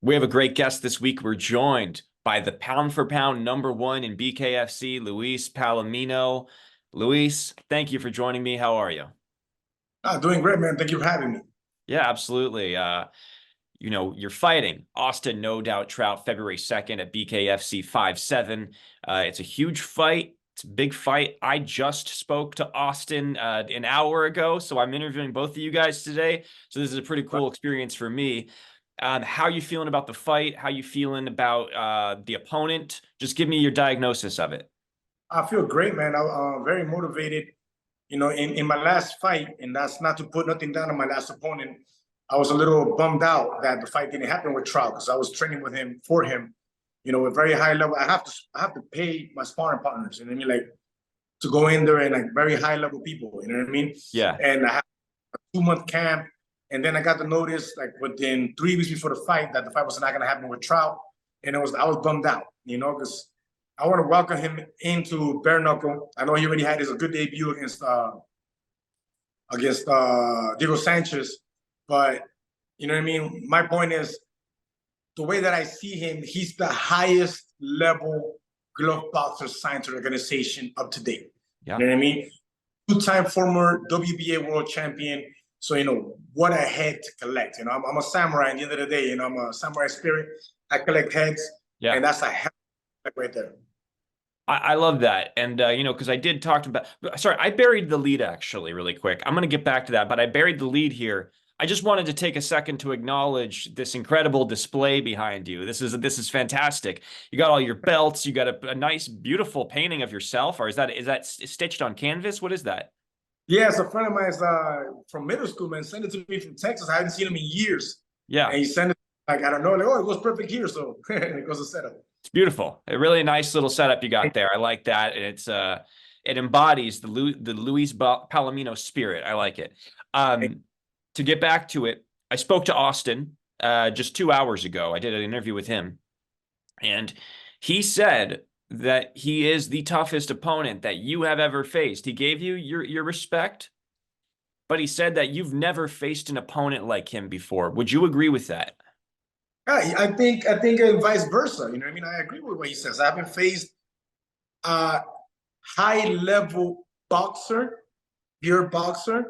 We have a great guest this week. We're joined by the pound for pound number one in BKFC, Luis Palomino. Luis, thank you for joining me. How are you? Doing great, man. Thank you for having me. Yeah, absolutely. You're fighting Austin No Doubt Trout February 2nd at BKFC 5-7. It's a huge fight. It's a big fight. I just spoke to Austin an hour ago, so I'm interviewing both of you guys today. So this is a pretty cool experience for me. How you feeling about the fight? How you feeling about the opponent? Just give me your diagnosis of it. I feel great, man. I'm very motivated. In my last fight, and that's not to put nothing down on my last opponent, I was a little bummed out that the fight didn't happen with Trout because I was training with him for him. A very high level. I have to pay my sparring partners. You know what I mean? Like to go in there and like very high level people. You know what I mean? Yeah. And I have a 2-month camp, and then I got the notice like within 3 weeks before the fight that the fight was not going to happen with Trout, and I was bummed out. Because I want to welcome him into bare knuckle. I know he already had his good debut against Diego Sanchez, but you know what I mean. My point is the way that I see him. He's the highest level glove boxer signed to the organization up to date. Yeah. You know what I mean. 2-time former WBA world champion. So what a head to collect. I'm a samurai. At the end of the day, I'm a samurai spirit. I collect heads. Yeah. And that's a hell right there. I love that. And, because I did talk about, sorry, I buried the lead actually really quick. I'm going to get back to that, but I buried the lead here. I just wanted to take a second to acknowledge this incredible display behind you. This is fantastic. You got all your belts. You got a nice, beautiful painting of yourself, or is that stitched on canvas? What is that? Yeah, it's a friend of mine from middle school, man. Sent it to me from Texas. I haven't seen him in years. Yeah. And he sent it like, I don't know, like, oh, it goes perfect here. So it goes to setup. It's beautiful. A really nice little setup you got there. I like that. And it embodies the Luis Palomino spirit. I like it. To get back to it, I spoke to Austin just 2 hours ago. I did an interview with him, and he said that he is the toughest opponent that you have ever faced. He gave you your respect, but he said that you've never faced an opponent like him before. Would you agree with that? I think vice versa. You know what I mean? I agree with what he says. I haven't faced a high-level boxer, pure boxer,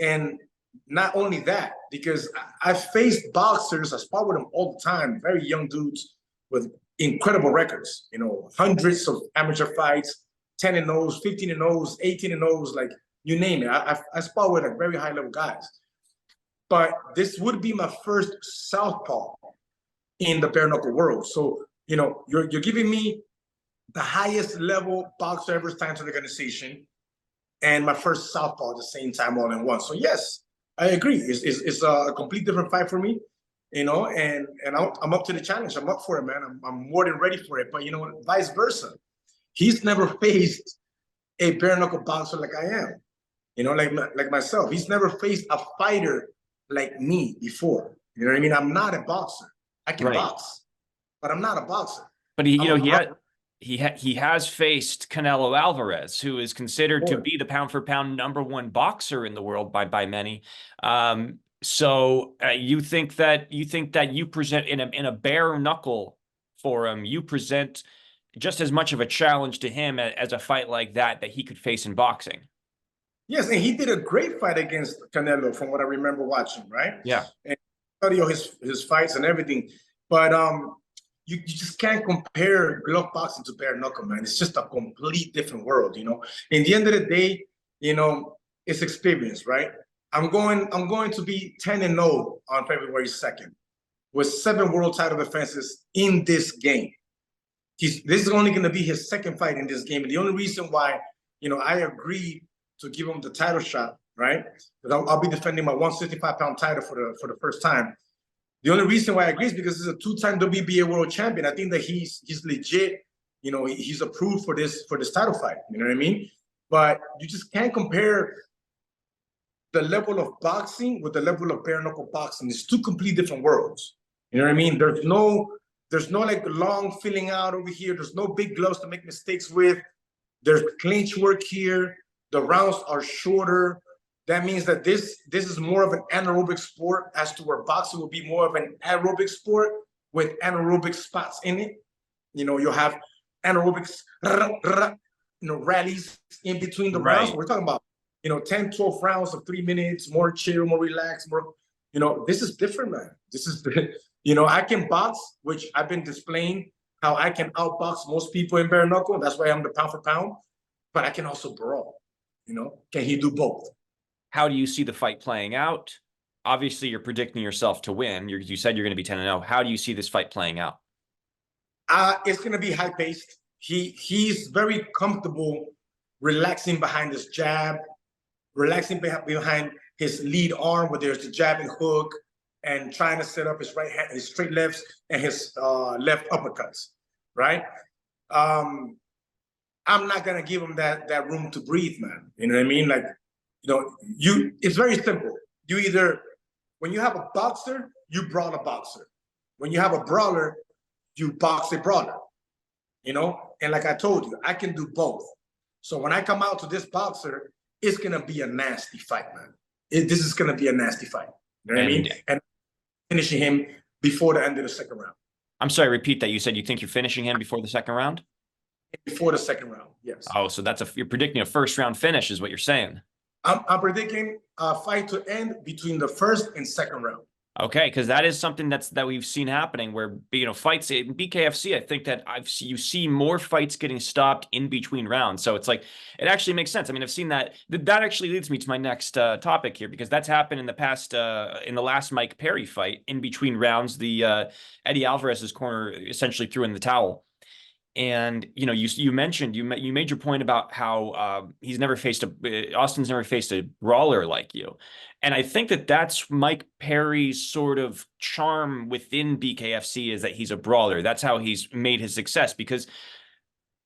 and not only that, because I faced boxers, I spar with them all the time, very young dudes with incredible records, hundreds of amateur fights, 10-0s, 15-0s, 18-0s, like you name it. I spar with like very high-level guys. But this would be my first southpaw in the bare knuckle world. So, you're giving me the highest level boxer ever signed to the organization and my first southpaw at the same time all in one. So yes, I agree. It's a complete different fight for me, and I'm up to the challenge. I'm up for it, man. I'm more than ready for it. But vice versa. He's never faced a bare knuckle boxer like I am. Like myself. He's never faced a fighter like me before. You know what I mean? I'm not a boxer. I can box, but I'm not a boxer. But he has faced Canelo Alvarez, who is considered to be the pound for pound number one boxer in the world by many. So you think that you present in a bare knuckle forum, you present just as much of a challenge to him as a fight like that he could face in boxing. Yes, and he did a great fight against Canelo, from what I remember watching. Right? Yeah. And study his fights and everything, but you just can't compare glove boxing to bare knuckle, man. It's just a complete different world. In the end of the day, it's experience, right? I'm going to be 10-0 on February 2nd with 7 world title defenses in this game. This is only going to be his second fight in this game, and the only reason why I agreed to give him the title shot, right? Because I'll be defending my 165-pound title for the first time. The only reason why I agree is because he's a 2-time WBA world champion. I think that he's legit. He's approved for this title fight. You know what I mean? But you just can't compare the level of boxing with the level of bare knuckle boxing. It's two completely different worlds. You know what I mean? There's no like long filling out over here. There's no big gloves to make mistakes with. There's clinch work here. The rounds are shorter. That means that this is more of an anaerobic sport as to where boxing will be more of an aerobic sport with anaerobic spots in it. You'll have anaerobics, rallies in between the rounds. We're talking about, 10, 12 rounds of 3 minutes, more chill, more relaxed, more, this is different, man. This is, I can box, which I've been displaying how I can outbox most people in bare knuckle. That's why I'm the pound for pound, but I can also brawl, Can he do both? How do you see the fight playing out? Obviously, you're predicting yourself to win. You said you're going to be 10-0. How do you see this fight playing out? It's going to be high-paced. He's very comfortable relaxing behind his jab, relaxing behind his lead arm where there's the jab and hook, and trying to set up his right hand, his straight lefts, and his left uppercuts, right? I'm not going to give him that room to breathe, man. You know what I mean? Like, it's very simple. You either, when you have a boxer, you brawl a boxer. When you have a brawler, you box a brawler, And like I told you, I can do both. So when I come out to this boxer, it's going to be a nasty fight, man. This is going to be a nasty fight. You know what I mean? And finishing him before the end of the second round. I'm sorry, repeat that. You said you think you're finishing him before the second round? Before the second round, yes. Oh, so you're predicting a first round finish is what you're saying. I'm predicting a fight to end between the first and second round. Okay, because that is something that we've seen happening where, fights in BKFC, I think that you see more fights getting stopped in between rounds. So it's like, it actually makes sense. I mean, I've seen that. That actually leads me to my next topic here, because that's happened in the past, in the last Mike Perry fight. In between rounds, the Eddie Alvarez's corner essentially threw in the towel. And, you mentioned, you made your point about how Austin's never faced a brawler like you. And I think that's Mike Perry's sort of charm within BKFC, is that he's a brawler. That's how he's made his success, because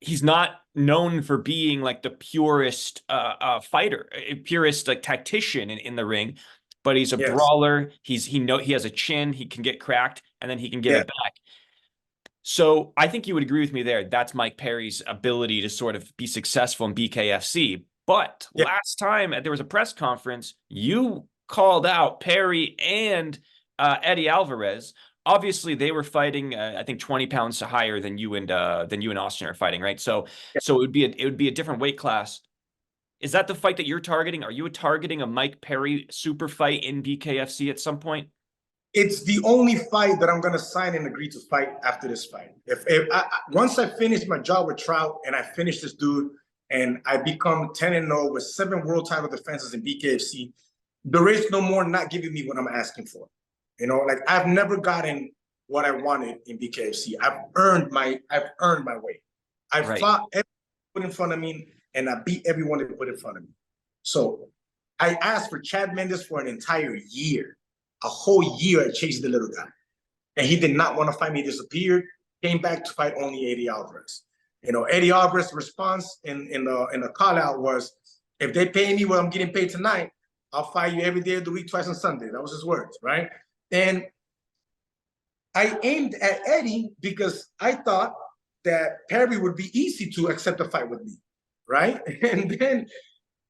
he's not known for being like the purest fighter, purest like tactician in the ring, but he's a brawler. He has a chin, he can get cracked, and then he can get it back. So I think you would agree with me there. That's Mike Perry's ability to sort of be successful in BKFC. But last time there was a press conference, you called out Perry and Eddie Alvarez. Obviously, they were fighting, I think, 20 pounds higher than you and Austin are fighting, right? So it would be a different weight class. Is that the fight that you're targeting? Are you targeting a Mike Perry super fight in BKFC at some point? It's the only fight that I'm going to sign and agree to fight after this fight. Once I finish my job with Trout and I finish this dude and I become 10-0 with 7 world title defenses in BKFC, there is no more not giving me what I'm asking for. Like, I've never gotten what I wanted in BKFC. I've earned my way. I fought everyone put in front of me, and I beat everyone that put in front of me. So I asked for Chad Mendes for an entire year. A whole year I chased the little guy. And he did not want to fight me, disappeared, came back to fight only Eddie Alvarez. Eddie Alvarez's response in the call out was, if they pay me what I'm getting paid tonight, I'll fight you every day of the week, twice on Sunday. That was his words, right? And I aimed at Eddie because I thought that Perry would be easy to accept a fight with me, right? And then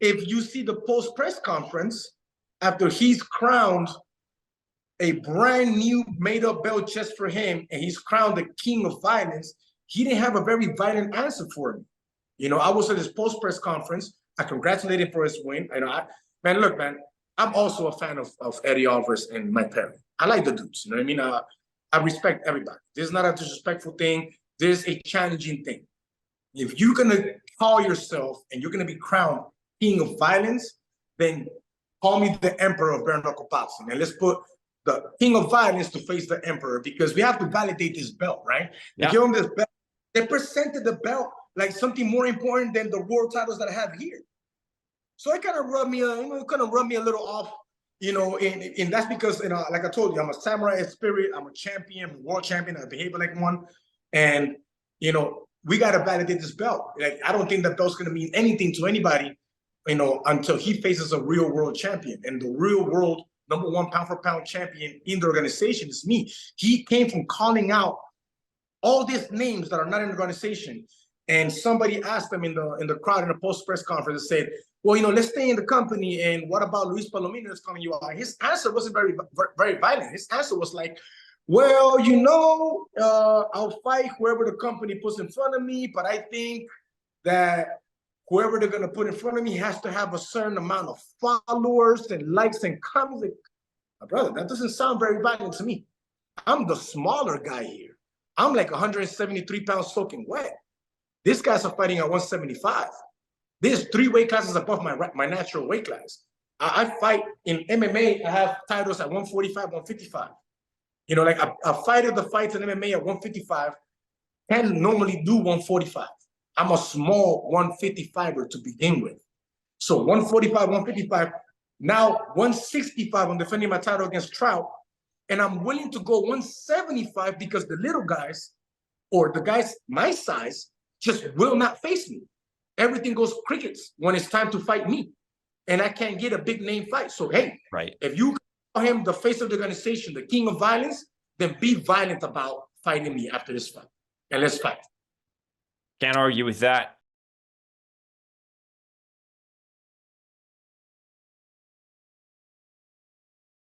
if you see the post-press conference, after he's crowned a brand new made-up belt just for him, and he's crowned the king of violence, he didn't have a very violent answer for me. I was at his post-press conference. I congratulated him for his win. Look, man, I'm also a fan of Eddie Alvarez and Mike Perry. I like the dudes, you know what I mean? I respect everybody. This is not a disrespectful thing. This is a challenging thing. If you're going to call yourself and you're going to be crowned king of violence, then call me the emperor of bare knuckle boxing. And let's put the king of violence to face the emperor, because we have to validate this belt, right? They give him this belt. They presented the belt like something more important than the world titles that I have here. So it kind of rubbed me, a little off, and that's because, like I told you, I'm a samurai in spirit. I'm a champion, world champion. I behave like one, and we got to validate this belt. Like, I don't think that belt's going to mean anything to anybody, until he faces a real world champion, and the real world #1 pound for pound champion in the organization is me. He came from calling out all these names that are not in the organization. And somebody asked him in the crowd in the post-press conference and said, well, let's stay in the company. And what about Luis Palomino that's calling you out? His answer wasn't very, very violent. His answer was like, Well, I'll fight whoever the company puts in front of me, but I think that whoever they're going to put in front of me has to have a certain amount of followers and likes and comments. My brother, that doesn't sound very violent to me. I'm the smaller guy here. I'm like 173 pounds soaking wet. These guys are fighting at 175. There's 3 weight classes above my natural weight class. I fight in MMA. I have titles at 145, 155. Like a fighter that fights in MMA at 155 can normally do 145. I'm a small 155er to begin with. So 145, 155. Now 165, I'm defending my title against Trout. And I'm willing to go 175 because the little guys or the guys my size just will not face me. Everything goes crickets when it's time to fight me. And I can't get a big name fight. So, hey, Right. If you call him the face of the organization, the king of violence, then be violent about fighting me after this fight. And let's fight. Can't argue with that.